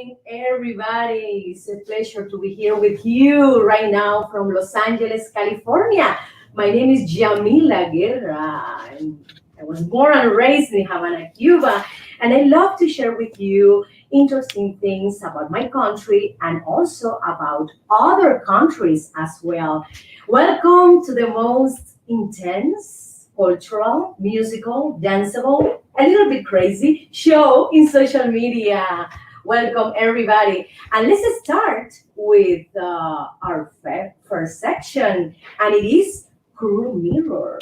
morning, everybody. It's a pleasure to be here with you right now from Los Angeles, California. My name is Yamila Guerra, and I was born and raised in Havana, Cuba, and I love to share with you interesting things about my country and also about other countries as well. Welcome to the most intense, cultural, musical, danceable, a little bit crazy show in social media. Welcome, everybody. And let's start with our first section, and it is Crew Mirror.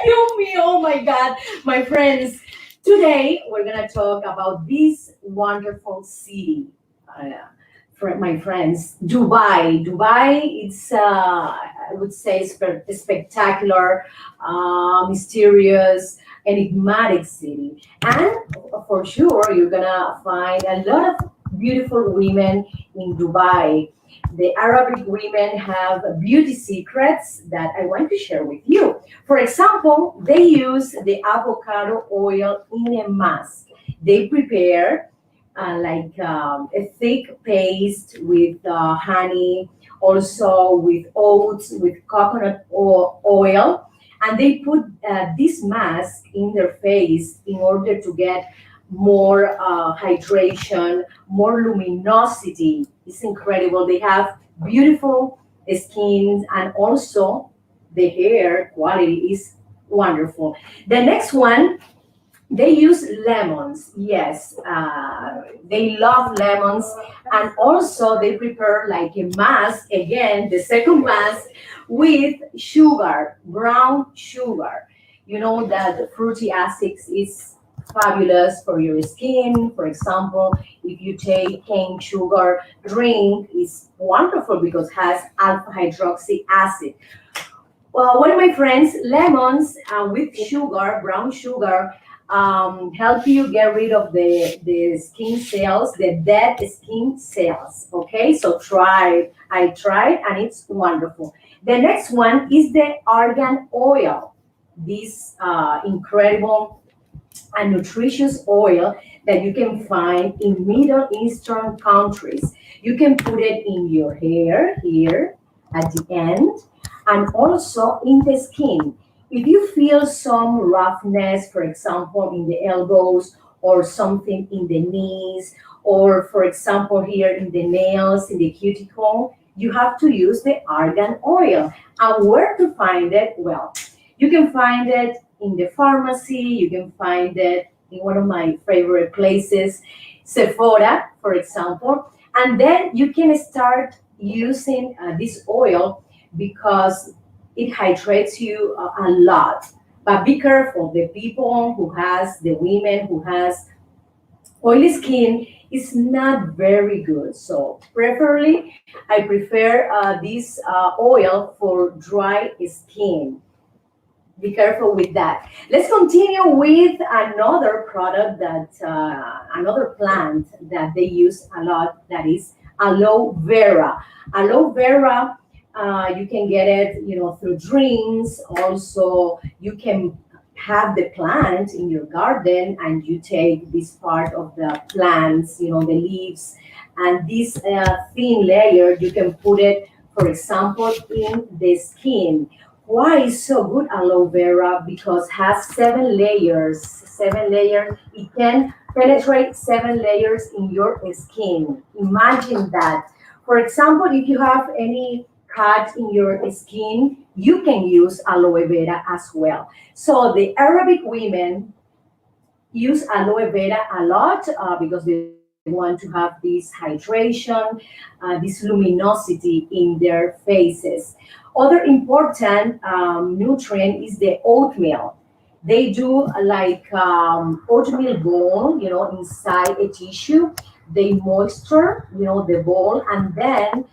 You me, oh my God, my friends. Today we're gonna talk about this wonderful city. For my friends, Dubai. Dubai, it's I would say spectacular, mysterious, enigmatic city, and for sure you're gonna find a lot of beautiful women in Dubai. The Arabic women have beauty secrets that I want to share with you. For example, they use the avocado oil in a mask. They prepare a thick paste with honey, also with oats, with coconut oil, and they put this mask in their face in order to get more hydration, more luminosity. It's incredible. They have beautiful skins, and also the hair quality is wonderful. The next one, they use lemons. Yes, they love lemons, and also they prepare like a mask. Again, the second mask with sugar, brown sugar. You know that the fruity acids is fabulous for your skin. For example, if you take cane sugar drink, is wonderful because has alpha hydroxy acid. Well, one of my friends, lemons with sugar, brown sugar, help you get rid of the skin cells, the dead skin cells. Okay, so try it. I tried and it's wonderful. The next one is the argan oil. This incredible and nutritious oil that you can find in Middle Eastern countries. You can put it in your hair here at the end and also in the skin. If you feel some roughness, for example, in the elbows or something in the knees, or for example, here in the nails, in the cuticle, you have to use the argan oil. And where to find it? Well, you can find it in the pharmacy, you can find it in one of my favorite places, Sephora, for example. And then you can start using this oil because it hydrates you a lot. But be careful, the people who has, the women who has oily skin is not very good. So preferably, I prefer this oil for dry skin. Be careful with that. Let's continue with another product that another plant that they use a lot. That is aloe vera. Aloe vera, you can get it, through drinks. Also, you can have the plant in your garden, and you take this part of the plants, the leaves, and this thin layer you can put it, for example, in the skin. Why is so good aloe vera? Because has 7 layers. 7 layers. It can penetrate 7 layers in your skin. Imagine that. For example, if you have any cut in your skin, you can use aloe vera as well. So the Arabic women use aloe vera a lot because they want to have this hydration, this luminosity in their faces. Other important nutrient is the oatmeal. They do like oatmeal ball, inside a tissue. They moisture, the ball, and then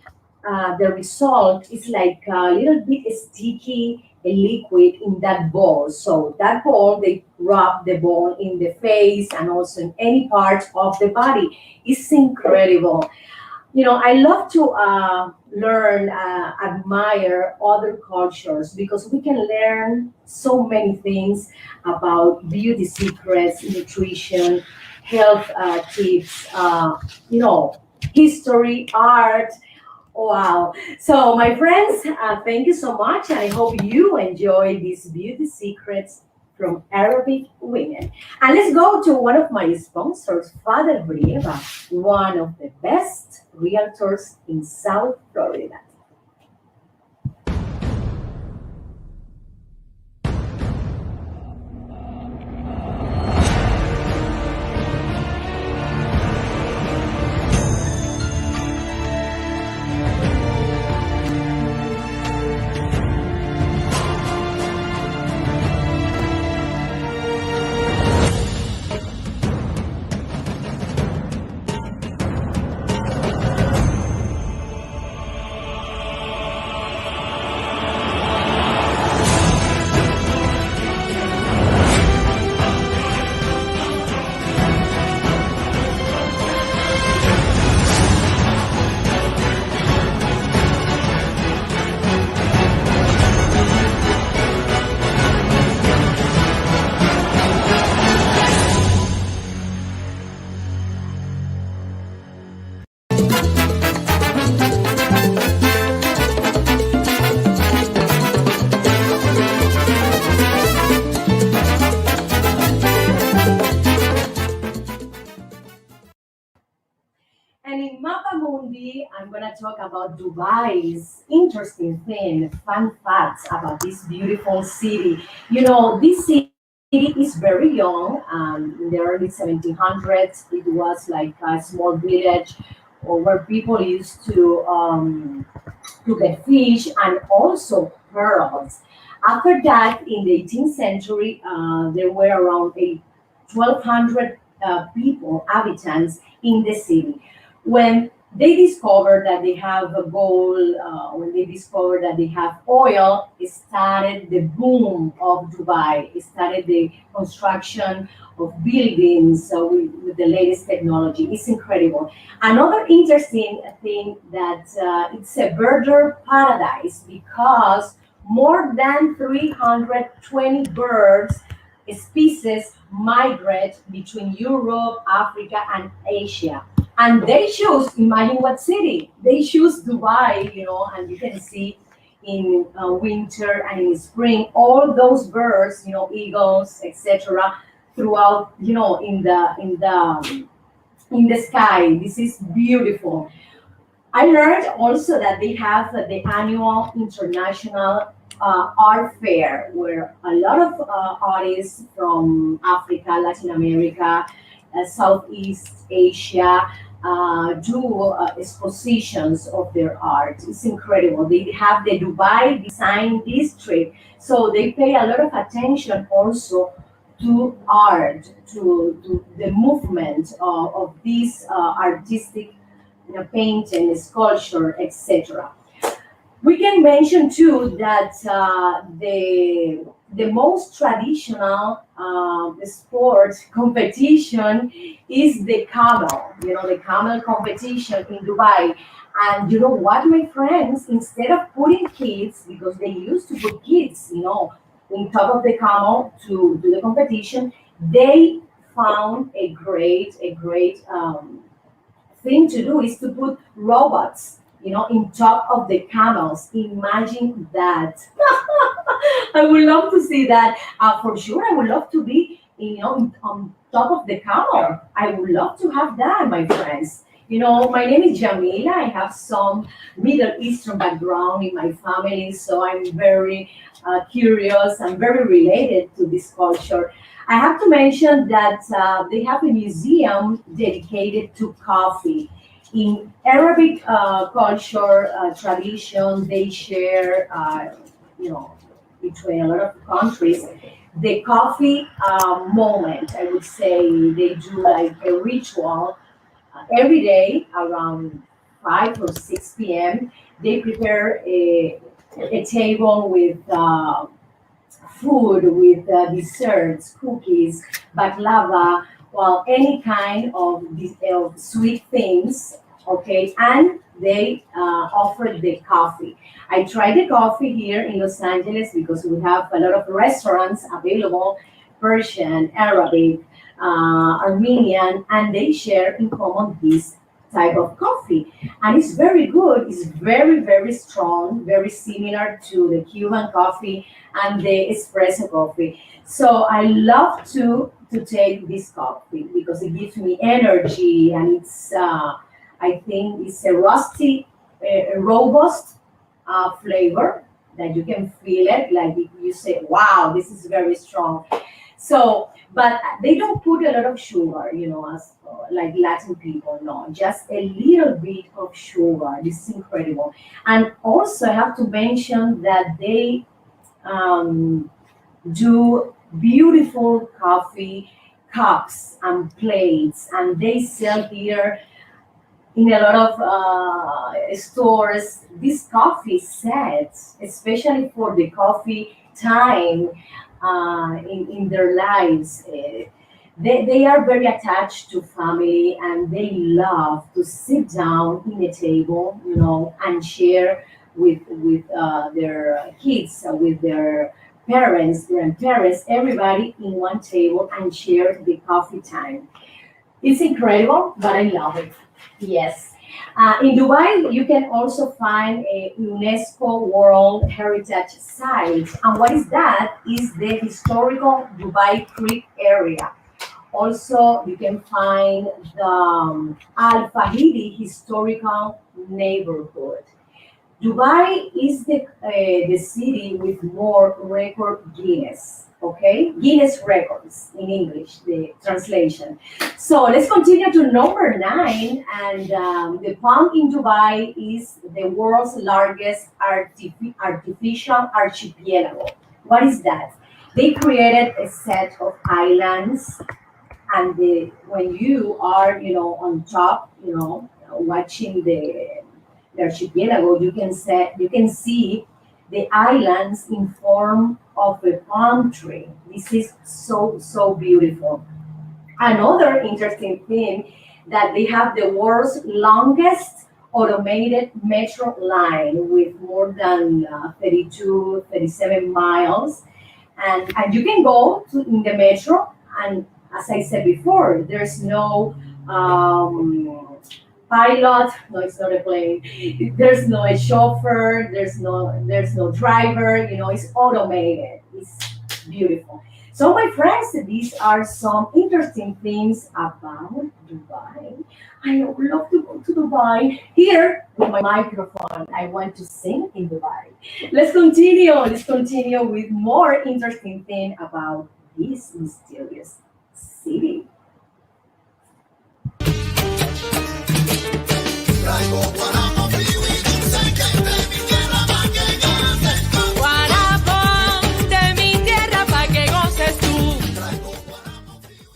the result is like a little bit sticky a liquid in that bowl. So that bowl, they rub the bowl in the face and also in any part of the body. It's incredible. I love to learn, admire other cultures because we can learn so many things about beauty secrets, nutrition, health tips, history, art. Wow. So, my friends, thank you so much. I hope you enjoy these beauty secrets from Arabic women. And let's go to one of my sponsors, Father Brieva, one of the best realtors in South Florida. And in Mapa Mundi, I'm going to talk about Dubai's interesting thing, fun facts about this beautiful city. This city is very young. In the early 1700s, it was like a small village where people used to get fish and also pearls. After that, in the 18th century, there were around 1,200 people, inhabitants in the city. When they discovered that they have a gold, when they discovered that they have oil, it started the boom of Dubai. It started the construction of buildings with the latest technology. It's incredible. Another interesting thing that it's a birder paradise because more than 320 birds species migrate between Europe, Africa, and Asia. And they choose, imagine what city? They choose Dubai, and you can see in winter and in spring all those birds, eagles, etc., throughout, in the sky. This is beautiful. I learned also that they have the annual international art fair where a lot of artists from Africa, Latin America, Southeast Asia do expositions of their art. It's incredible. They have the Dubai Design District, so they pay a lot of attention also to art, to the movement of these artistic painting, sculpture, etc. We can mention too that the most traditional sport competition is the camel. The camel competition in Dubai. And you know what, my friends? Instead of putting kids, because they used to put kids, on top of the camel to do the competition, they found a great thing to do is to put robots, in top of the camels. Imagine that. I would love to see that. For sure, I would love to be, on top of the camel. I would love to have that, my friends. My name is Jamila. I have some Middle Eastern background in my family, so I'm very curious and very related to this culture. I have to mention that they have a museum dedicated to coffee. In Arabic culture, tradition, they share, you know, between a lot of countries, the coffee moment. I would say they do like a ritual every day around 5 or 6 p.m. They prepare a table with food with desserts, cookies, baklava, well, any kind of, of sweet things, okay? And they offer the coffee. I tried the coffee here in Los Angeles because we have a lot of restaurants available, Persian, Arabic, Armenian, and they share in common this type of coffee. And it's very good. It's very, very strong, very similar to the Cuban coffee and the espresso coffee. So I love to take this coffee because it gives me energy, and it's I think it's a rusty, robust flavor that you can feel it. Like if you say, "Wow, this is very strong." So, but they don't put a lot of sugar, as like Latin people. No, just a little bit of sugar. This is incredible. And also, I have to mention that they um, do beautiful coffee cups and plates, and they sell here in a lot of stores these coffee sets, especially for the coffee time in their lives. They are very attached to family, and they love to sit down in a table, and share with their kids, with their parents, grandparents, everybody in one table and share the coffee time. It's incredible, but I love it. Yes. In Dubai, you can also find a UNESCO World Heritage Site. And what is that? Is the historical Dubai Creek area. Also, you can find the Al Fahidi Historical Neighborhood. Dubai is the city with more record Guinness, okay? Guinness records in English, the translation. So let's continue to number nine. And the Palm in Dubai is the world's largest artificial archipelago. What is that? They created a set of islands, and when you are, on top, watching the archipelago, you can see the islands in form of a palm tree. This is so beautiful. Another interesting thing, that they have the world's longest automated metro line with more than 32, 37 miles. And you can go in the metro, and as I said before, there's no pilot. No, it's not a plane. There's no a chauffeur. There's no driver. It's automated. It's beautiful. So my friends, these are some interesting things about Dubai. I would love to go to Dubai. Here with my microphone, I want to sing in Dubai. Let's continue with more interesting thing about this mysterious city. Traigo guaramo frío y dulce que de mi tierra pa' que goces tú. Guarapón de mi tierra pa' que goces tú. Traigo guaramo frío y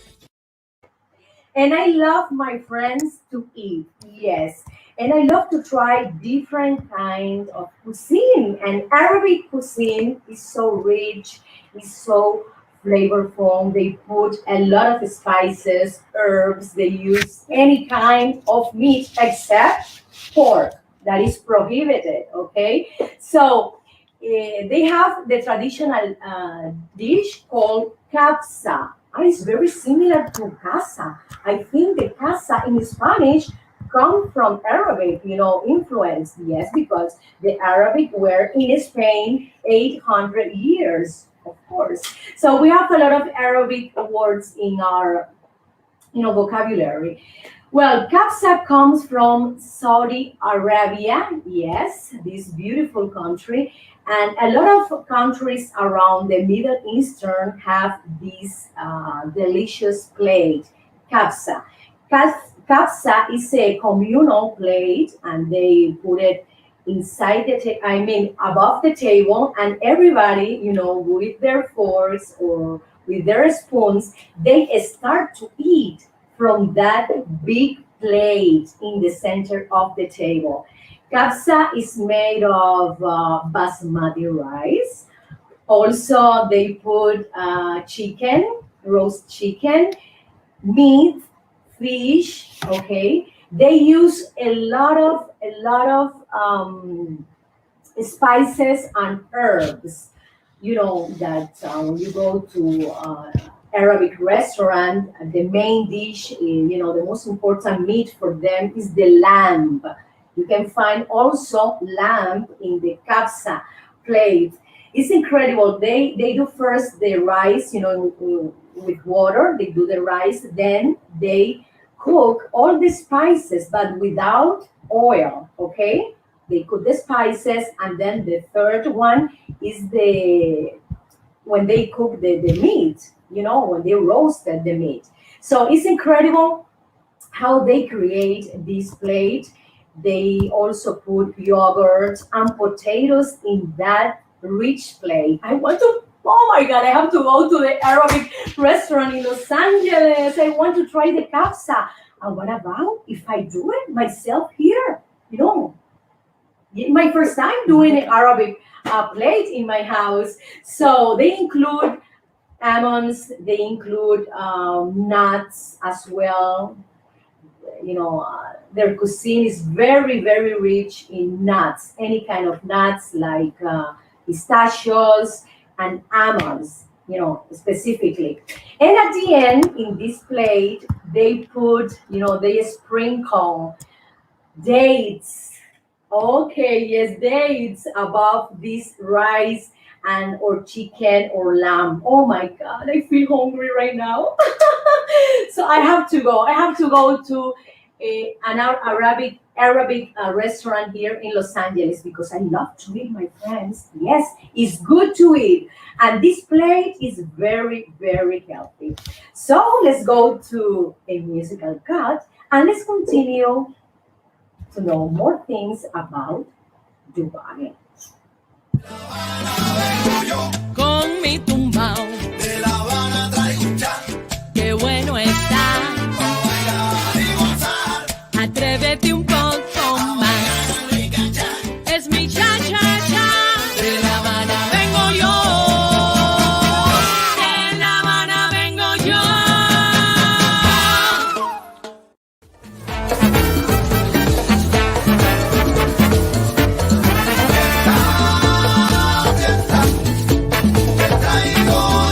And I love, my friends, to eat. Yes. And I love to try different kinds of cuisine. And Arabic cuisine is so rich, is so flavorful. They put a lot of spices, herbs. They use any kind of meat except pork. That is prohibited, okay? So they have the traditional dish called capsa. It's very similar to casa. I think the casa in Spanish come from Arabic, influence. Yes, because the Arabic were in Spain 800 years, of course. So we have a lot of Arabic words in our vocabulary. Well, Capsa comes from Saudi Arabia, yes, this beautiful country, and a lot of countries around the Middle Eastern have this delicious plate, Capsa. Capsa is a communal plate, and they put it inside I mean, above the table, and everybody, with their forks or with their spoons, they start to eat from that big plate in the center of the table. Kapsa is made of basmati rice, Also, they put chicken, roast chicken, meat, fish. Okay, they use a lot of spices and herbs. You know that when you go to Arabic restaurant, the main dish, the most important meat for them is the lamb. You can find also lamb in the kapsa plate. It's incredible. They do first the rice, with water. They do the rice, then they cook all the spices, but without oil. Okay, they cook the spices, and then the third one is the when they cook the meat, when they roasted the meat. So it's incredible how they create this plate. They also put yogurt and potatoes in that rich plate. I want to, oh my God, I have to go to the Arabic restaurant in Los Angeles. I want to try the kapsa. And what about if I do it myself here? You know, my first time doing an Arabic plate in my house. So they include almonds, they include nuts as well. Their cuisine is very, very rich in nuts, any kind of nuts like pistachios and almonds, specifically. And at the end, in this plate, they put, they sprinkle dates. Okay, yes, dates above this rice and or chicken or lamb. Oh my God, I feel hungry right now. So I have to go. I have to go to an Arabic restaurant here in Los Angeles because I love to eat, my friends. Yes, it's good to eat, and this plate is very, very healthy. So let's go to a musical cut and let's continue to know more things about Dubai. Vengo yo, Con mi tumbao, de La Habana traigo un chan, qué bueno está. pa' bailar y gozar. Atrévete un poco más. Rica chan, Es mi cha cha cha. De La Habana vengo yo. De La Habana vengo yo. fiesta,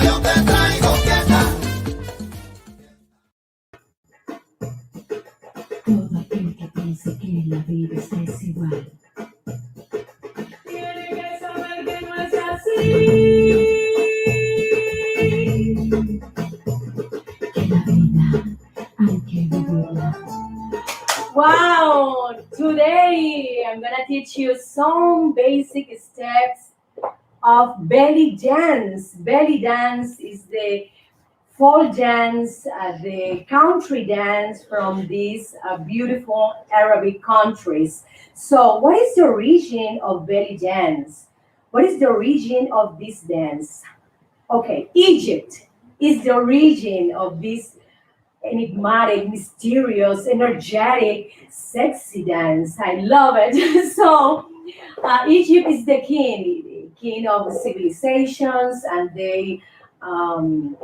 yo te traigo fiesta. Todo aquel que piense que la vida es desigual, Tiene que saber que no es así. que la vida hay que vivirla. Wow! Today I'm gonna teach you some basic steps of belly dance. Belly dance is the folk dance, the country dance from these beautiful Arabic countries. So, what is the origin of belly dance? What is the origin of this dance? Okay, Egypt is the origin of this enigmatic, mysterious, energetic, sexy dance. I love it. So, Egypt is the king of civilizations, and they um,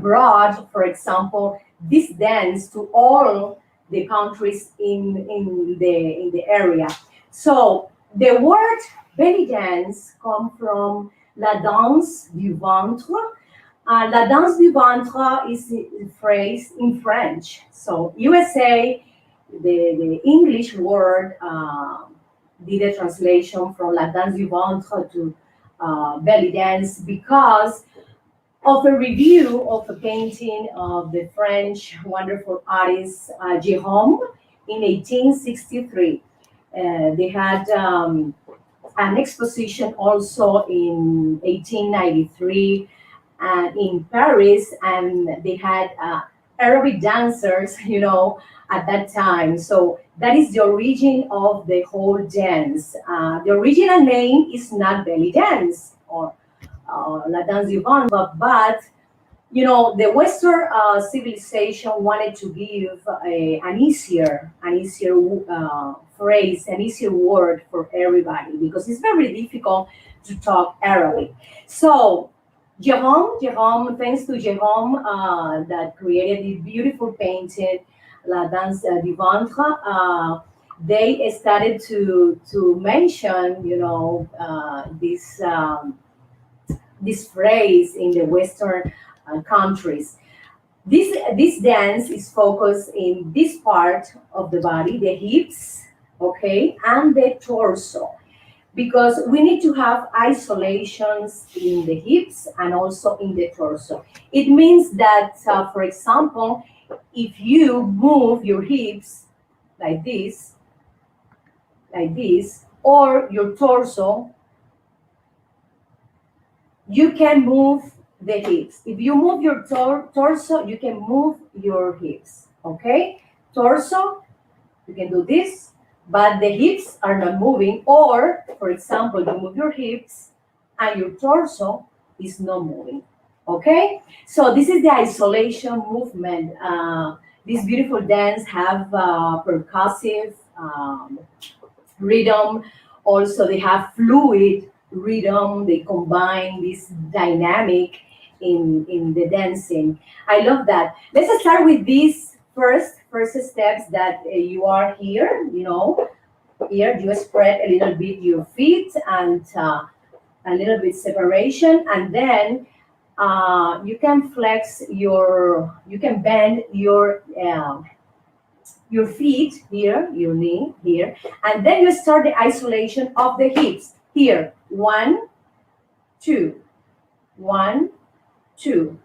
brought, for example, this dance to all the countries in the area. So, the word belly dance come from la danse du ventre. La danse du ventre is a phrase in French. So USA, the English word did a translation from la danse du ventre to belly dance because of a review of a painting of the French wonderful artist Jérôme in 1863. They had an exposition also in 1893 in Paris, and they had Arabic dancers, at that time. So that is the origin of the whole dance. The original name is not belly dance or la danse du ventre, but The Western civilization wanted to give an easier phrase, an easier word for everybody because it's very difficult to talk Arabic. So, Jerome, thanks to Jerome that created this beautiful painting, La Danse du Ventre. They started to mention, this phrase in the Western countries. This dance is focused in this part of the body, the hips, okay, and the torso, because we need to have isolations in the hips and also in the torso. It means that, for example, if you move your hips like this, or your torso, you can move the hips. If you move your torso, you can move your hips. Okay? Torso, you can do this, but the hips are not moving. Or, for example, you move your hips and your torso is not moving. Okay? So this is the isolation movement. This beautiful dance have percussive rhythm. Also, they have fluid rhythm. They combine this dynamic in the dancing. I love that. Let's start with these first steps that you are here. Here you spread a little bit your feet and a little bit separation, and then you can you can bend your feet here, your knee here, and then you start the isolation of the hips. Here, 1, 2, 1, 2,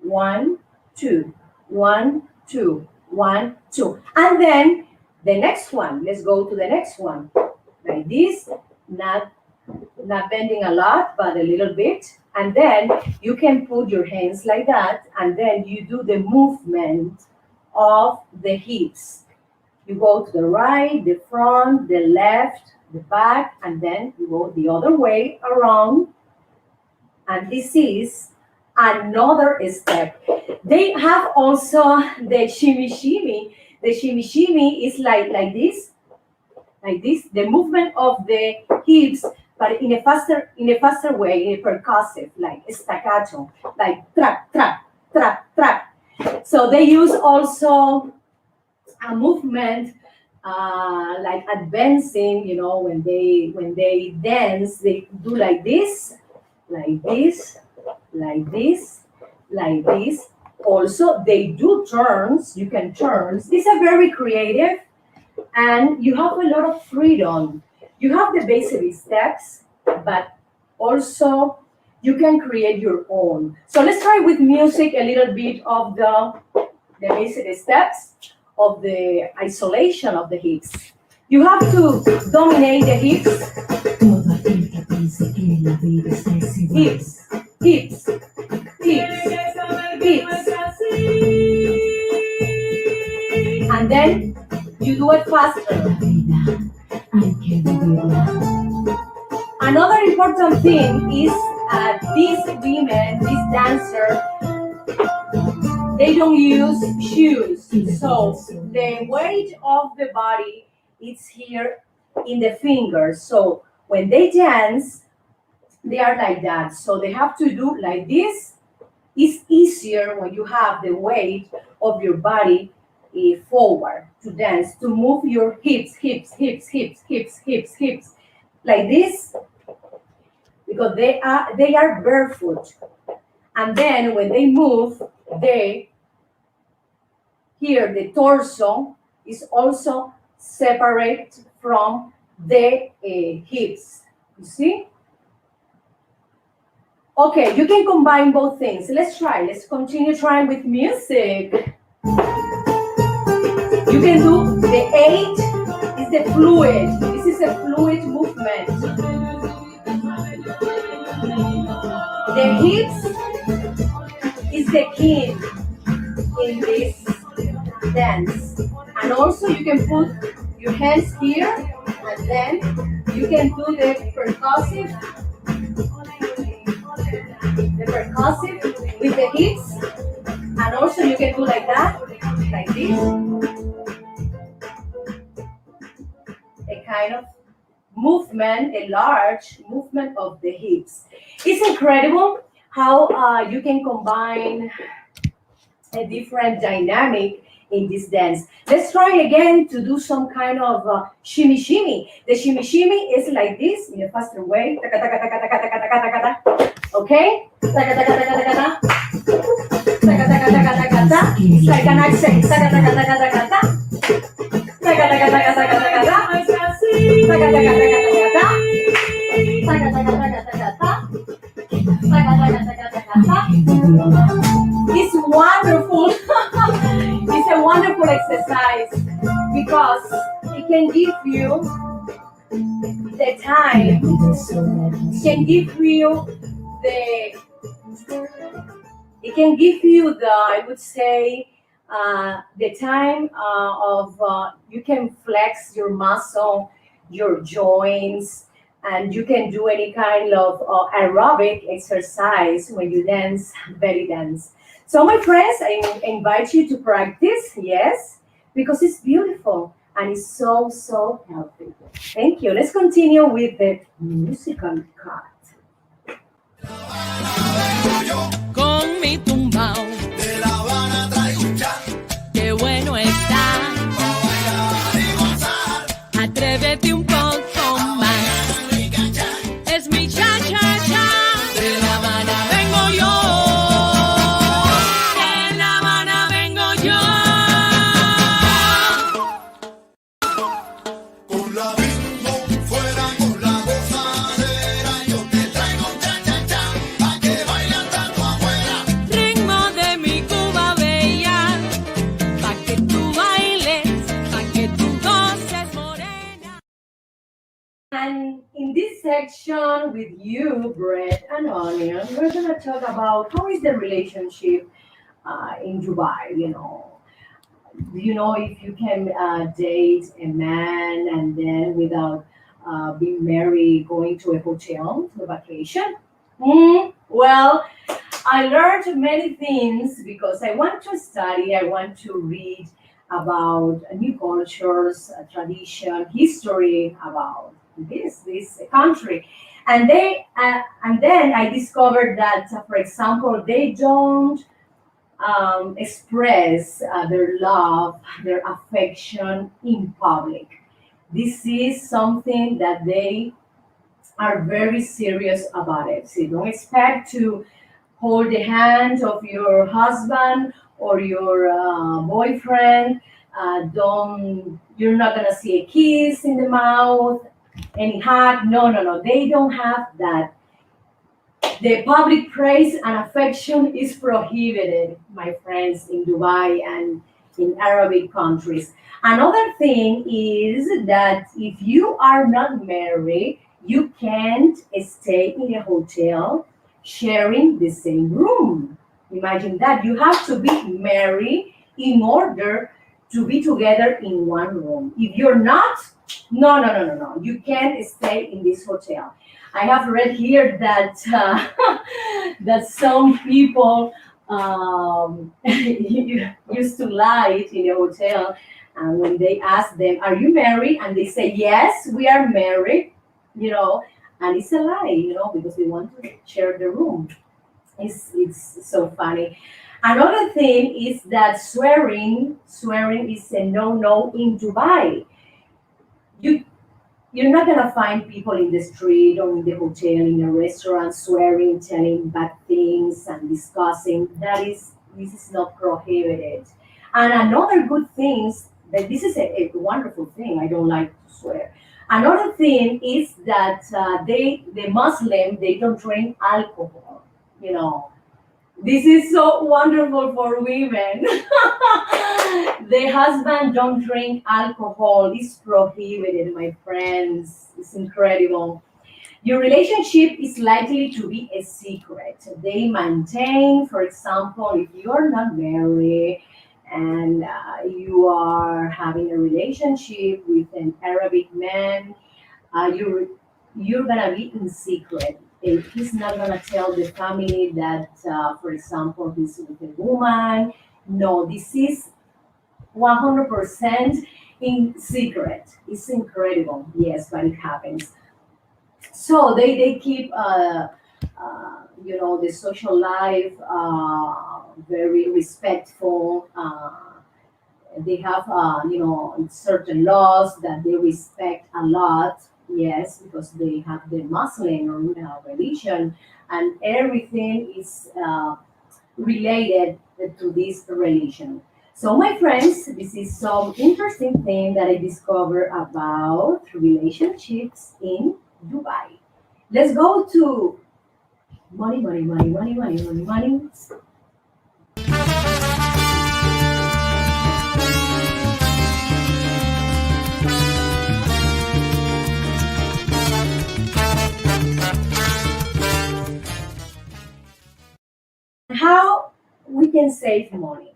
1, 2, 1, 2, 1, 2. And then the next one, let's go to the next one. Like this, not bending a lot, but a little bit. And then you can put your hands like that, and then you do the movement of the hips. You go to the right, the front, the left, the back, and then you go the other way around. And this is another step. They have also the shimmy shimmy. The shimmy shimmy is like this, the movement of the hips, but in a faster way, in a percussive, like staccato, like track, track, track, track. So they use also a movement like advancing, when they dance, they do like this, like this, like this, like this. Also, they do turns. You can turns. These are very creative, and you have a lot of freedom. You have the basic steps, but also you can create your own. So let's try with music a little bit of the basic steps of the isolation of the hips. You have to dominate the hips. Todo aquel que piense que la vida es fácil. Hips, hips, hips, hips. And then you do it faster. La vida hay que vivirla. Another important thing is these women, these dancers, they don't use shoes. So the weight of the body is here in the fingers. So when they dance, they are like that. So they have to do like this. It's easier when you have the weight of your body forward to dance, to move your hips, hips, hips, hips, hips, hips, hips, like this, because they are barefoot. And then when they move, the torso is also separate from the hips. You see? Okay, you can combine both things. Let's try. Let's continue trying with music. You can do the 8 is the fluid. This is a fluid movement. The hips is the key in this dance. And also you can put your hands here, and then you can do the percussive with the hips, and also you can do like that, like this, a kind of movement, a large movement of the hips. It's incredible how you can combine a different dynamic in this dance. Let's try again to do some kind of shimmy shimmy. The shimmy shimmy is like this in a faster way. Taka, taka, taka, taka, taka, taka, taka, taka. Okay? Taka, taka, taka, taka, taka. Taka, taka, taka, taka, taka. It's like an accent. Taka, taka, taka, taka, taka. Taka, taka, taka, taka, taka, taka. Taka, taka, taka, taka, taka. Taka, taka, taka, taka, taka. It's wonderful. It's a wonderful exercise because it can give you the time, it can give you the, it can give you the, I would say, the time of you can flex your muscle, your joints, and you can do any kind of aerobic exercise when you dance belly dance. So my friends, I invite you to practice, yes, because it's beautiful and it's so so healthy. Thank you. Let's continue with the musical cut. Con mi tumbao, De La Habana traigo un chat, qué bueno está. pa' bailar y gozar. Atrévete un poco más. Es mi cha cha cha. De La Habana vengo yo. De La Habana vengo yo. Con la bingo fuera con la gozadera, yo te traigo un cha-cha-cha, pa' que bailan tanto afuera. Ritmo de mi Cuba bella. Pa' que tú bailes, pa' que tú goces morena. And in this section with you, Bread and Onion, we're gonna talk about how is the relationship in Dubai. You know if you can date a man and then without being married, going to a hotel to a vacation. Well, I learned many things because I want to study, I want to read about new cultures, tradition, history about this country. And then I discovered that, for example, they don't express their love, their affection in public. This is something that they are very serious about it. So don't expect to hold the hand of your husband or your boyfriend. Don't You're not gonna see a kiss in the mouth, any hug. No, no, no. They don't have that. The public praise and affection is prohibited, my friends, in Dubai and in Arabic countries. Another thing is that if you are not married, you can't stay in a hotel sharing the same room. Imagine that. You have to be married in order to be together in one room. If you're not, no, no, no, no, no. You can't stay in this hotel. I have read here that that some people used to lie in a hotel, and when they ask them, "Are you married?" and they say, "Yes, we are married," you know, and it's a lie, because they want to share the room. It's so funny. Another thing is that swearing is a no in Dubai. You you're not gonna find people in the street or in the hotel, in a restaurant, swearing, telling bad things, and discussing. This is not prohibited. And another good thing that this is a wonderful thing. I don't like to swear. Another thing is that the Muslim, they don't drink alcohol. You know, this is so wonderful for women. The husband don't drink alcohol. It's prohibited, my friends. It's incredible. Your relationship is likely to be a secret. They maintain, for example, if you're not married and you are having a relationship with an Arabic man, you're gonna be in secret. He's not gonna tell the family that, for example, he's with a woman. No, this is 100% in secret. It's incredible, yes, but it happens. So they keep the social life very respectful. They have certain laws that they respect a lot. Yes, because they have the Muslim religion, and everything is related to this religion. So, my friends, this is some interesting thing that I discovered about relationships in Dubai. Let's go to money, money, money, money, money, money, money. How we can save money.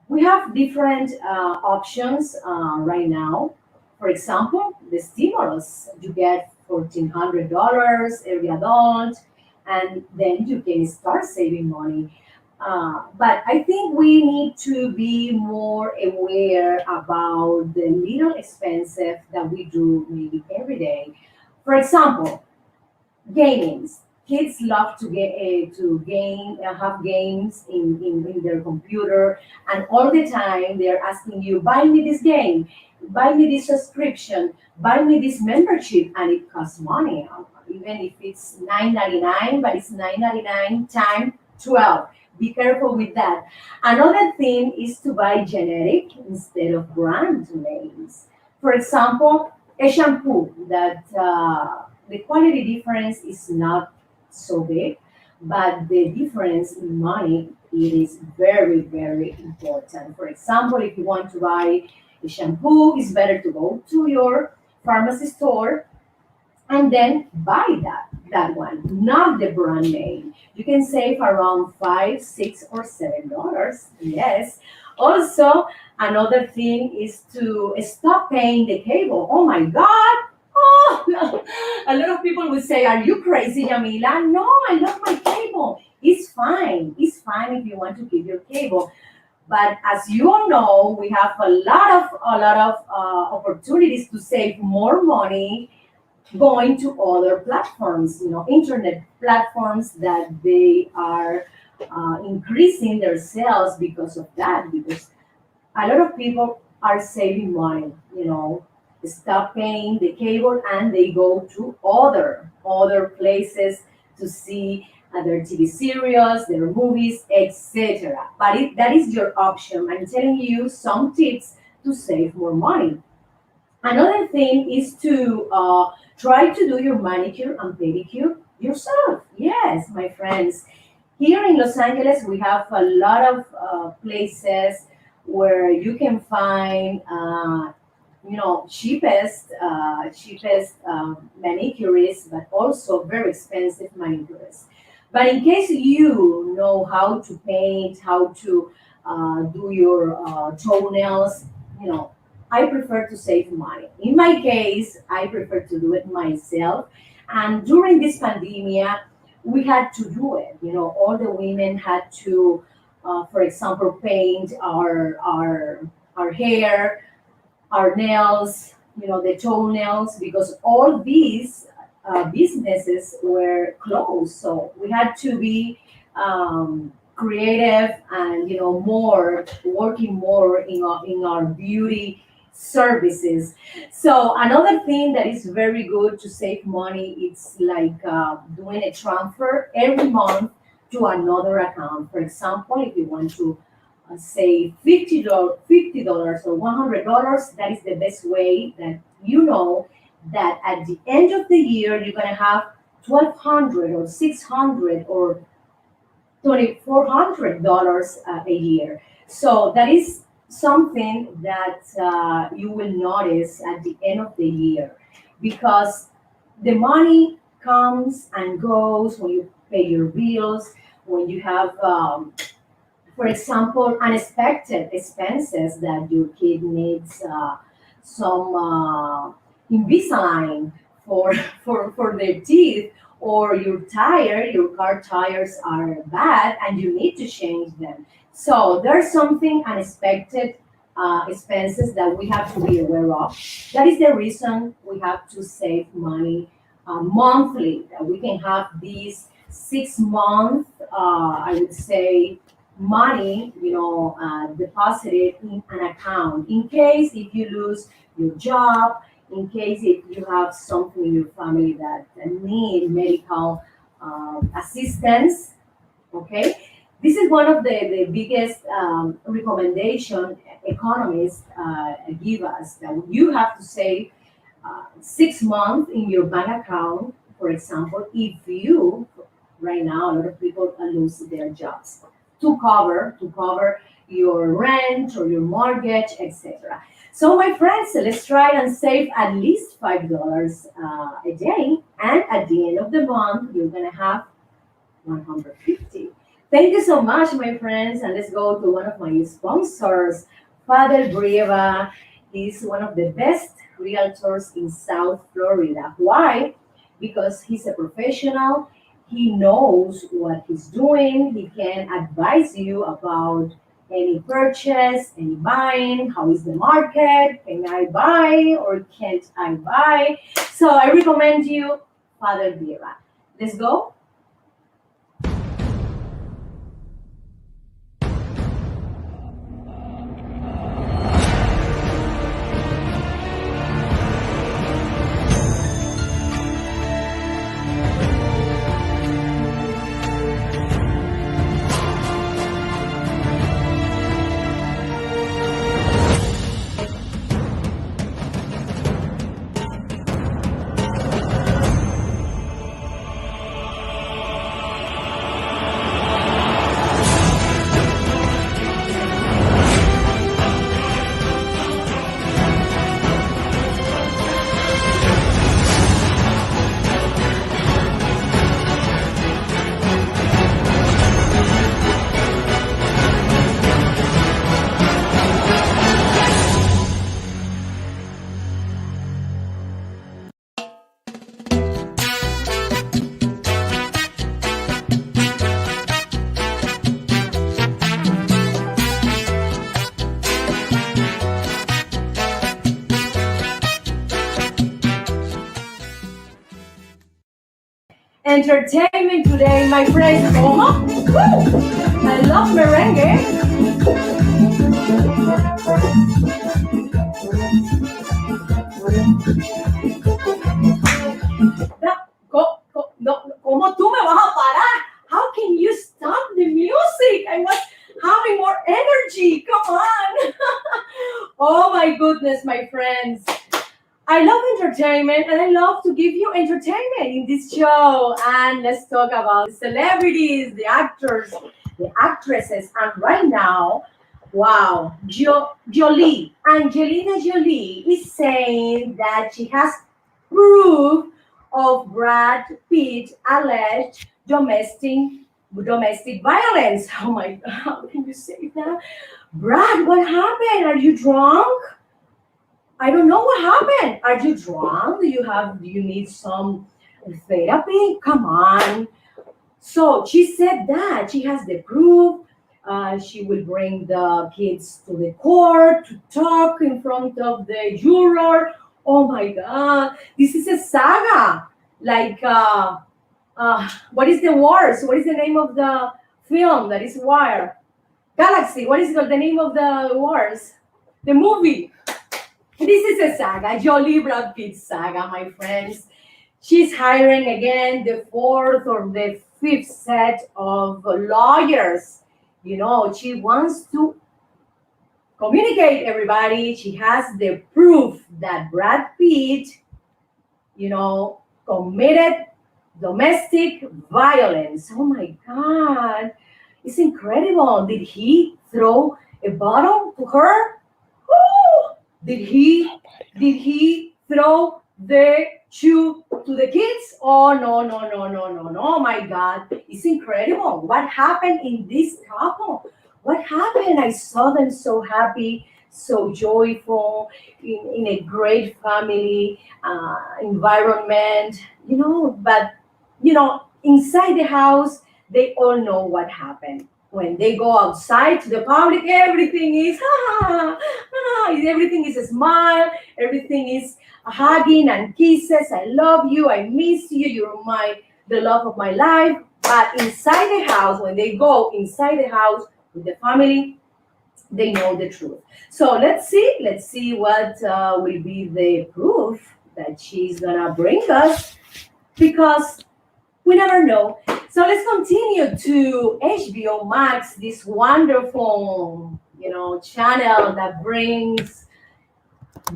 We have different options right now. For example, the stimulus, you get $1,400 every adult, and then you can start saving money. But I think we need to be more aware about the little expenses that we do maybe every day. For example, gamings. Kids love to game, have games in their computer, and all the time they're asking you, buy me this game, buy me this subscription, buy me this membership, and it costs money. Even if it's 9.99, but it's 9.99 times 12. Be careful with that. Another thing is to buy generic instead of brand names. For example, a shampoo that the quality difference is not so big, but the difference in money it is very, very important. For example, if you want to buy a shampoo, it's better to go to your pharmacy store and then buy that one, not the brand name. You can save around 5, $6, or $7. Yes. Also, another thing is to stop paying the cable. Oh my God! Oh, a lot of people will say, "Are you crazy, Yamila?" No, I love my cable. It's fine. It's fine if you want to keep your cable. But as you all know, we have a lot of opportunities to save more money going to other platforms, internet platforms that they are increasing their sales because of that, because a lot of people are saving money, stop paying the cable and they go to other places to see their TV series, their movies, etc. But that is your option. I'm telling you some tips to save more money. Another thing is to try to do your manicure and pedicure yourself. Yes, my friends. Here in Los Angeles, we have a lot of places where you can find, cheapest manicurists, but also very expensive manicurists. But in case you know how to paint, how to do your toenails, you know, I prefer to save money. In my case, I prefer to do it myself. And during this pandemia, we had to do it. All the women had to, for example, paint our hair, our nails, the toenails, because all these businesses were closed. So we had to be creative and more working more in our beauty services. So another thing that is very good to save money, it's like doing a transfer every month to another account. For example, if you want to say $50 or $100, that is the best way that that at the end of the year you're gonna have 1,200 or 600 or $2,400 a year. So that is something that you will notice at the end of the year, because the money comes and goes when you pay your bills, when you have for example, unexpected expenses that your kid needs some Invisalign for for their teeth, or your car tires are bad and you need to change them. So there's something unexpected expenses that we have to be aware of. That is the reason we have to save money monthly. That we can have these 6 month, I would say, money, deposited in an account in case if you lose your job, in case if you have something in your family that need medical assistance. Okay, this is one of the biggest recommendation economists give us, that you have to save 6 months in your bank account. For example, if you right now a lot of people lose their jobs, to cover your rent or your mortgage, etc. So my friends, let's try and save at least $5 a day, and at the end of the month you're gonna have 150. Thank you so much, my friends, and let's go to one of my sponsors, Father Brieva. He's one of the best realtors in South Florida. Why? Because he's a professional. He knows what he's doing. He can advise you about any purchase, any buying, how is the market, can I buy or can't I buy? So I recommend you Father Brieva. Let's go. Entertainment today, my friends. Oh, woo! I love merengue. No, no, ¿cómo tú me vas a parar? How can you stop the music? I was having more energy. Come on. Oh my goodness, my friends. I love entertainment and I love to give you entertainment in this show. And let's talk about the celebrities, the actors, the actresses. And right now, wow, Angelina Jolie is saying that she has proof of Brad Pitt alleged domestic violence. Oh my God, how can you say that? Brad, what happened? Are you drunk? I don't know what happened. Are you drunk? Do you need some therapy? Come on. So she said that she has the proof. She will bring the kids to the court to talk in front of the juror. Oh my God, this is a saga. Like, what is the wars? What is the name of the film that is Wire? Galaxy. What is the name of the wars? The movie. This is a saga, Jolie Brad Pitt saga, my friends. She's hiring again the fourth or the fifth set of lawyers. She wants to communicate everybody. She has the proof that Brad Pitt, committed domestic violence. Oh my God, it's incredible. Did he throw a bottle to her? Ooh! Did he throw the shoe to the kids? Oh no, no, no, no, no, no. My God, it's incredible. What happened in this couple? What happened? I saw them so happy, so joyful, in a great family environment, but inside the house, they all know what happened. When they go outside to the public, everything is everything is a smile, everything is hugging and kisses. I love you, I miss you, you're the love of my life. But inside the house, when they go inside the house with the family, they know the truth. So let's see what will be the proof that she's gonna bring us, because we never know. So let's continue to HBO Max, this wonderful, channel that brings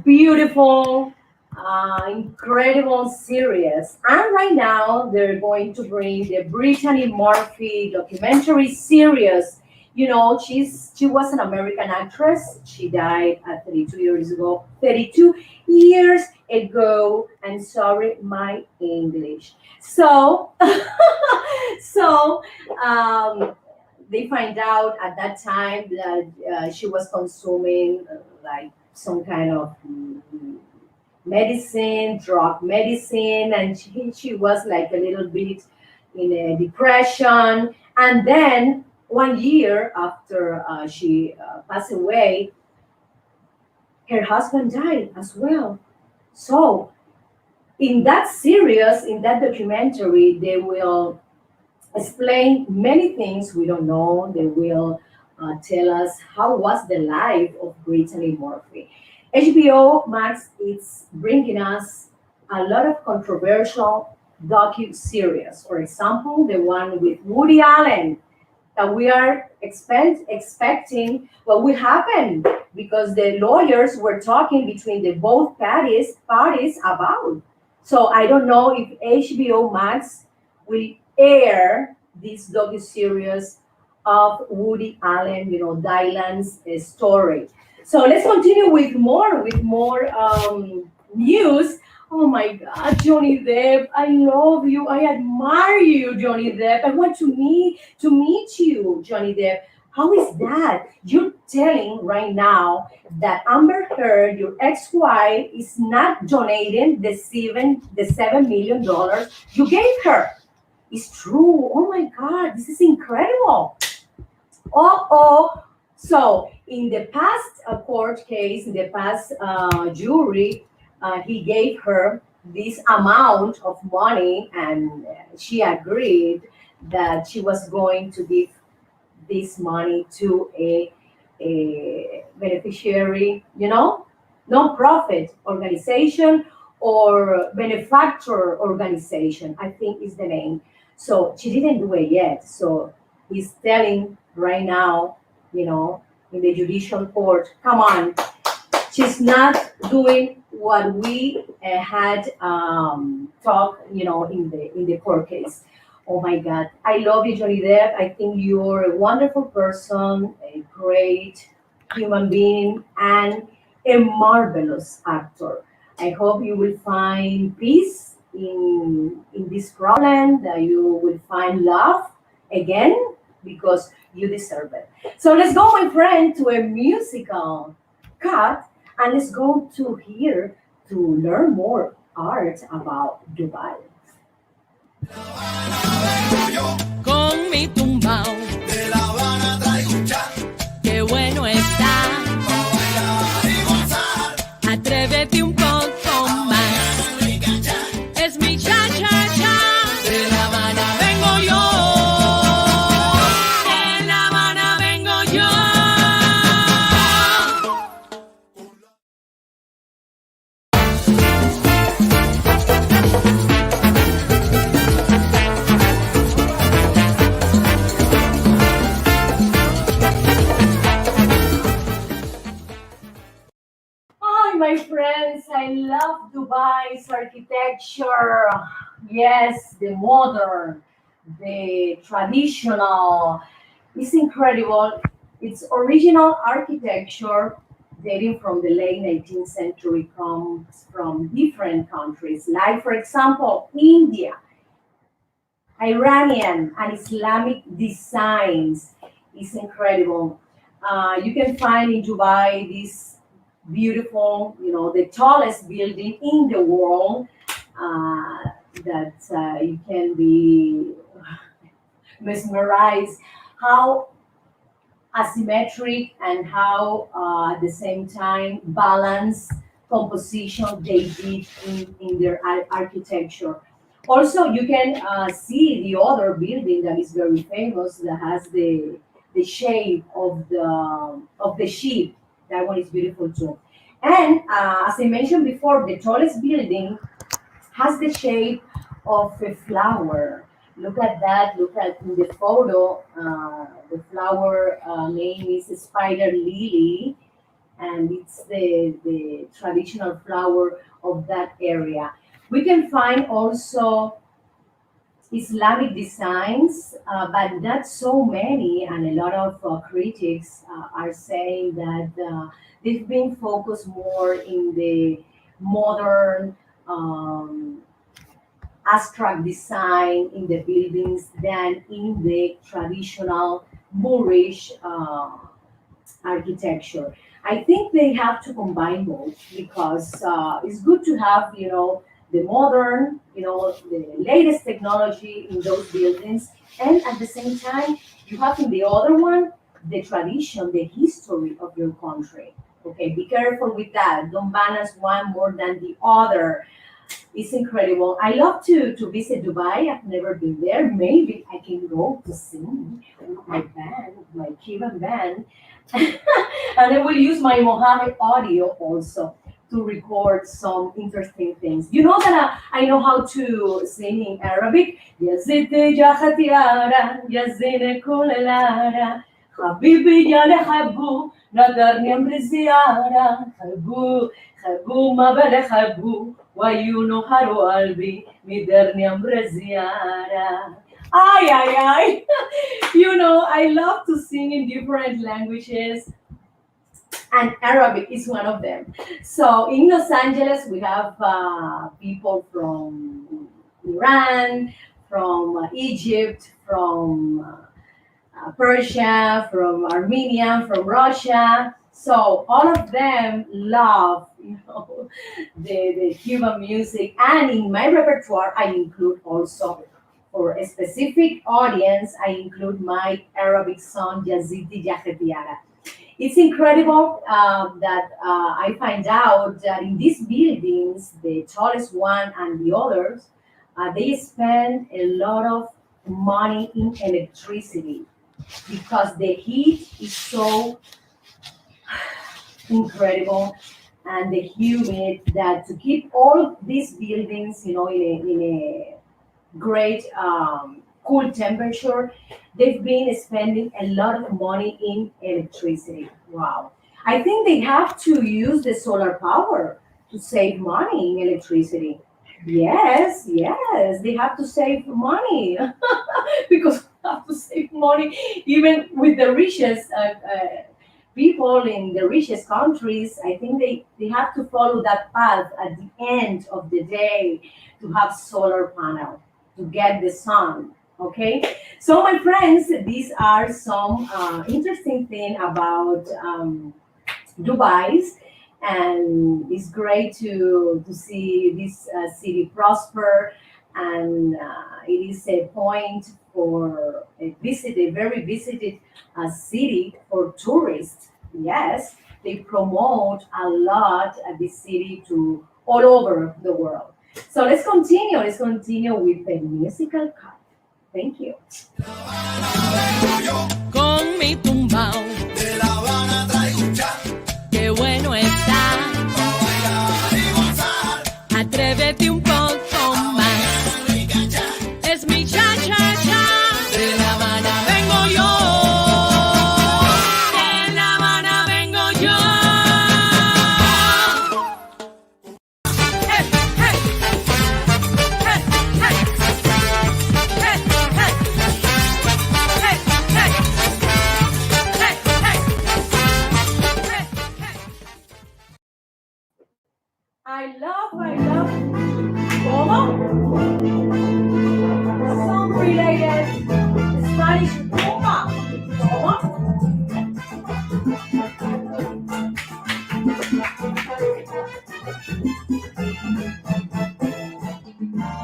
beautiful, incredible series. And right now, they're going to bring the Brittany Murphy documentary series. She was an American actress. She died at 32 years ago. 32 years ago. And sorry, my English. So, so they find out at that time that she was consuming like some kind of medicine, drug medicine, and she was like a little bit in a depression. And then 1 year after she passed away, her husband died as well. So in that series, in that documentary, they will explain many things we don't know. They will tell us how was the life of Brittany Murphy. HBO Max is bringing us a lot of controversial docu-series. For example, the one with Woody Allen, that we are expecting what will happen, because the lawyers were talking between the both parties about. So I don't know if HBO Max will air this docu series of Woody Allen, Dylan's story. So let's continue with more news. Oh my God, Johnny Depp, I love you. I admire you, Johnny Depp. I want to meet you, Johnny Depp. How is that? You're telling right now that Amber Heard, your ex-wife, is not donating the $7 million you gave her. It's true. Oh my God, this is incredible. Oh. So in the past court case, in the past jury, he gave her this amount of money, and she agreed that she was going to give this money to a beneficiary, non-profit organization or benefactor organization, I think is the name. So she didn't do it yet. So he's telling right now, in the judicial court, come on, she's not doing what we had talked, in the court case. Oh my God, I love you, Johnny Depp. I think you're a wonderful person, a great human being, and a marvelous actor. I hope you will find peace in this problem, that you will find love again, because you deserve it. So let's go, my friend, to a musical cut, and let's go to here to learn more art about Dubai. Con mi tumbao, De La Habana traigo un chat qué bueno está. para bailar y gozar. Atrévete un poco más. Rica chat. Es mi cha cha cha. De La Habana vengo yo. De La Habana vengo yo. Hi, my friends. I love Dubai's architecture. Yes, the modern, the traditional. It's incredible. Its original architecture, dating from the late 19th century, comes from different countries, like, for example, India, Iranian, and Islamic designs. Is incredible. You can find in Dubai this beautiful, the tallest building in the world. Uh, that you can be mesmerized how asymmetric and how at the same time balanced composition they did in their architecture. Also, you can see the other building that is very famous that has the shape of the ship. That one is beautiful too. And as I mentioned before, the tallest building has the shape of a flower. Look at that. Look at in the photo. The flower name is spider lily, and it's the traditional flower of that area. We can find also Islamic designs, but not so many, and a lot of critics are saying that they've been focused more in the modern abstract design in the buildings than in the traditional Moorish architecture. I think they have to combine both because it's good to have, the modern, the latest technology in those buildings, and at the same time, you have in the other one the tradition, the history of your country. Okay, be careful with that. Don't balance one more than the other. It's incredible. I love to visit Dubai. I've never been there. Maybe I can go to sing with my band, my Cuban band. And I will use my Mohammed audio also to record some interesting things. You know that I know how to sing in Arabic. Yazidi ya khatiara, yazine kulelara, habibi ya lehabu, nadarni amri ziyara, habu, habu ma bale habu, wa yuno haru albi, midarni amri ziyara. Ay, ay, ay. I love to sing in different languages, and Arabic is one of them. So in Los Angeles, we have people from Iran, from Egypt, from Persia, from Armenia, from Russia. So all of them love, the Cuban music, and in my repertoire, I include also for a specific audience, I include my Arabic song Yazidi Yahetiara. It's incredible that I find out that in these buildings, the tallest one and the others, they spend a lot of money in electricity because the heat is so incredible and the humid that to keep all these buildings, in a great cool temperature, they've been spending a lot of money in electricity. Wow. I think they have to use the solar power to save money in electricity. Yes, yes, they have to save money because we have to save money even with the richest people in the richest countries. I think they have to follow that path at the end of the day to have solar panel to get the sun. Okay, so my friends, these are some interesting thing about Dubai's, and it's great to see this city prosper, and it is a point for a very visited city for tourists. Yes, they promote a lot this city to all over the world. So let's continue. Let's continue with the musical cut. Thank you. Con mi tumbao, De La Habana traigo un chat qué bueno está. para bailar y gozar. Atrévete un poco más. Rica chat, Es mi cha cha cha. De La Habana vengo yo. De La Habana vengo yo. Hey, hey. Hey, hey. Hey, hey. Hey, hey. Hey, hey. Hey, hey. I love ¿cómo? Song related Spanish rumba. ¿Cómo?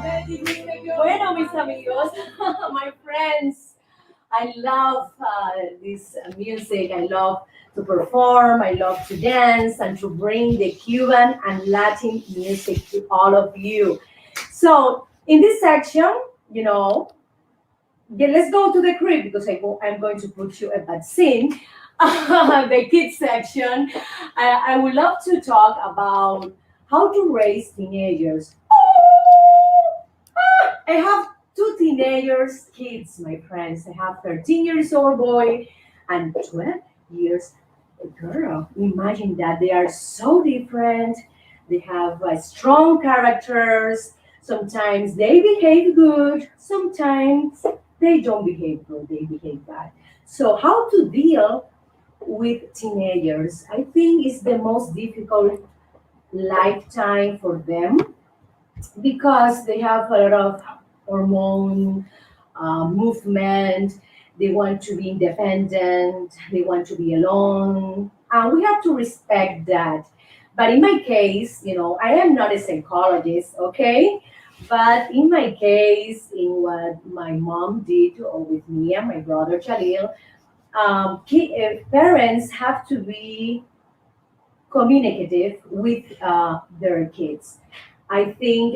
Me amigos, my friends. I love this music. I love to perform. I love to dance and to bring the Cuban and Latin music to all of you. So, in this section, you know, let's go to the crib because I'm going to put you a bad scene. The kids section. I would love to talk about how to raise teenagers. I have two teenagers kids, my friends. I have 13 years old boy and 12 years girl. Imagine that they are so different. They have strong characters. Sometimes they behave good. Sometimes they don't behave good. They behave bad. So how to deal with teenagers? I think is the most difficult lifetime for them because they have a lot of hormone movement. They want to be independent. They want to be alone, and we have to respect that. But in my case, I am not a psychologist, okay? But in my case, in what my mom did with me and my brother Jalil, parents have to be communicative with their kids. I think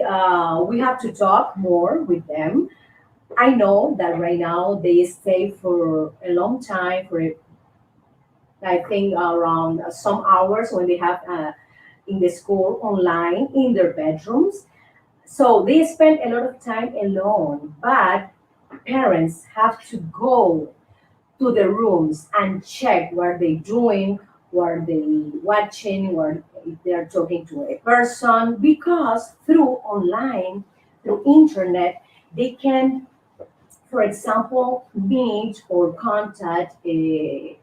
we have to talk more with them. I know that right now they stay for a long time, I think around some hours when they have in the school online in their bedrooms. So they spend a lot of time alone. But parents have to go to the rooms and check what they're doing, what they watching, what if they're talking to a person, because through online, through internet, they can, for example, meet or contact a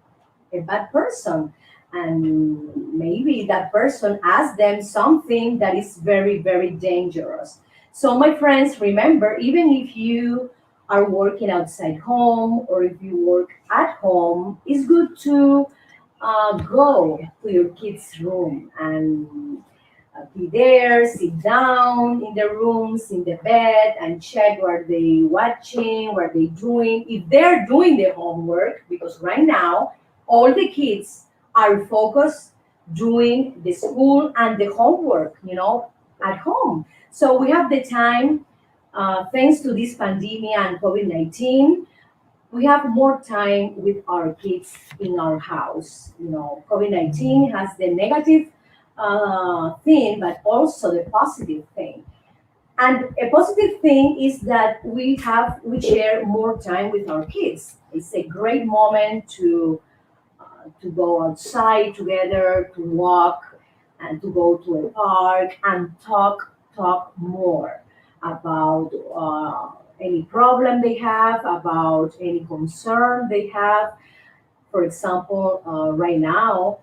bad person. And maybe that person asks them something that is very, very dangerous. So, my friends, remember, even if you are working outside home or if you work at home, it's good to go to your kids' room and be there, sit down in the rooms, in the bed, and check what they watching, what they doing, if they're doing their homework, because right now all the kids are focused doing the school and the homework, at home. So we have the time, thanks to this pandemic and COVID-19, we have more time with our kids in our house. COVID-19 has the negative thing, but also the positive thing. And a positive thing is that we share more time with our kids. It's a great moment to go outside together, to walk, and to go to a park and talk more about any problem they have, about any concern they have. For example, right now,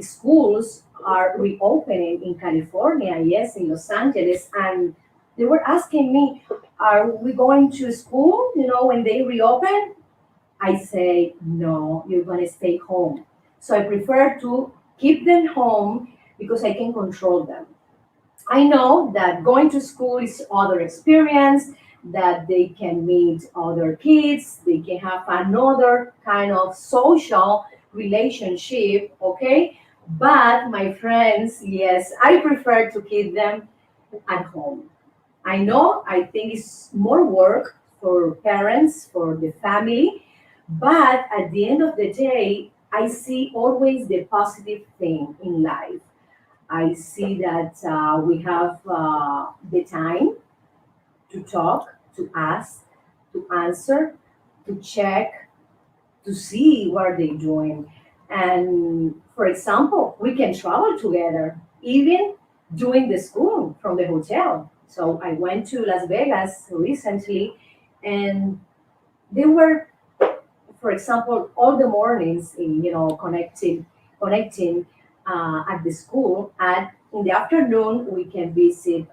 schools are reopening in California, yes, in Los Angeles, and they were asking me, "Are we going to school? When they reopen?" I say, "No, you're going to stay home." So I prefer to keep them home because I can control them. I know that going to school is other experience, that they can meet other kids, they can have another kind of social relationship, okay? But my friends, yes, I prefer to keep them at home. I know, I think it's more work for parents, for the family, but at the end of the day, I see always the positive thing in life. I see that we have the time to talk, to ask, to answer, to check, to see what they're doing. And for example, we can travel together, even doing the school from the hotel. So I went to Las Vegas recently, and they were, for example, all the mornings, connecting at the school, and in the afternoon we can visit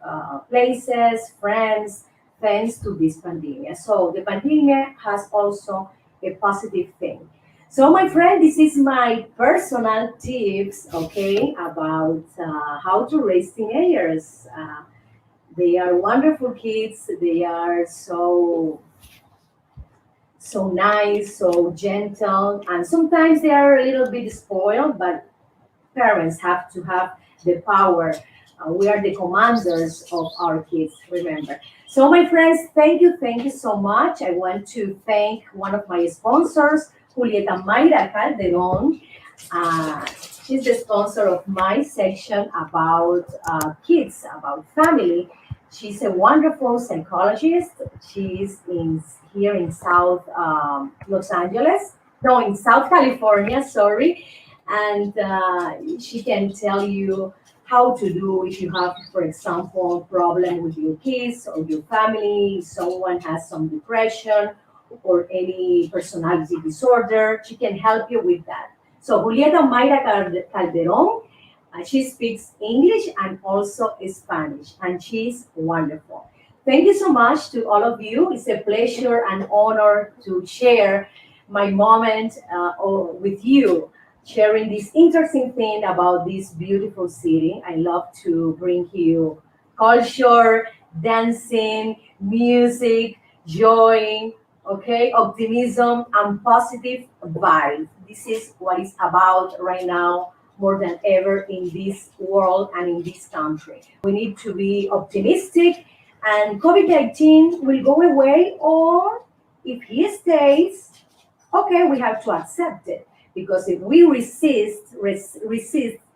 places, friends, thanks to this pandemic. So the pandemic has also a positive thing. So my friend, this is my personal tips, okay, about how to raise teenagers. They are wonderful kids. They are so nice, so gentle, and sometimes they are a little bit spoiled, but parents have to have the power. We are the commanders of our kids, remember. So, my friends, thank you so much. I want to thank one of my sponsors, Julieta Mayra Calderon. Uh, she's the sponsor of my section about kids, about family. She's a wonderful psychologist. She's in here in South Los Angeles, no, in South California, sorry, and she can tell you how to do if you have, for example, problem with your kids or your family, someone has some depression or any personality disorder, she can help you with that. So Julieta Mayra Calderon, she speaks English and also Spanish, and she's wonderful. Thank you so much to all of you. It's a pleasure and honor to share my moment with you, sharing this interesting thing about this beautiful city. I love to bring you culture, dancing, music, joy, okay, optimism, and positive vibes. This is what it's about right now more than ever in this world and in this country. We need to be optimistic, and COVID 19 will go away, or if he stays, okay, we have to accept it. Because if we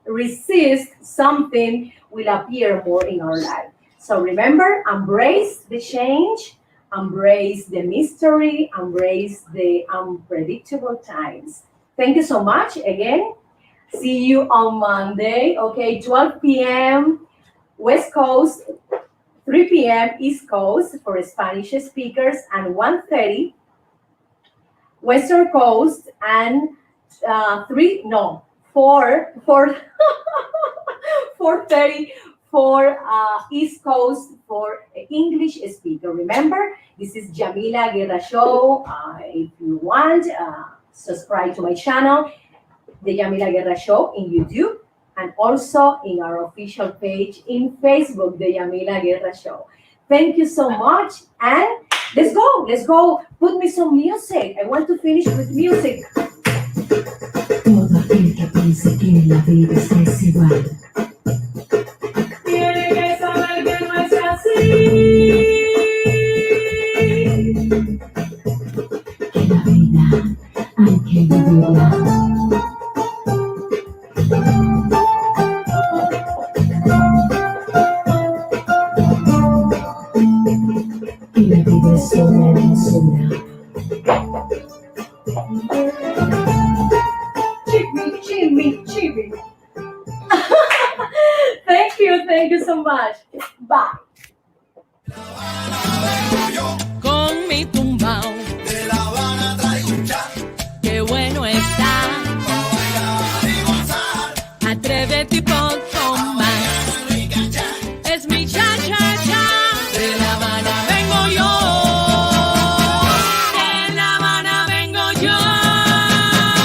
resist, something will appear more in our life. So remember, embrace the change, embrace the mystery, embrace the unpredictable times. Thank you so much again. See you on Monday, okay, 12 p.m. West Coast, 3 p.m. East Coast for Spanish speakers, and 1:30 Western Coast, and three no four 4:30 for East Coast for English speaker. Remember, this is Yamila Guerra show. If you want, subscribe to my channel, the Yamila Guerra show in YouTube, and also in our official page in Facebook, the Yamila Guerra show. Thank you so much, and let's go. Put me some music. I want to finish with music. Todo aquel que piense que la vida es desigual, Tiene que saber que no es así. que la vida hay que vivirla. Y la vida es una hermosura. Chibi. Thank you so much. Bye.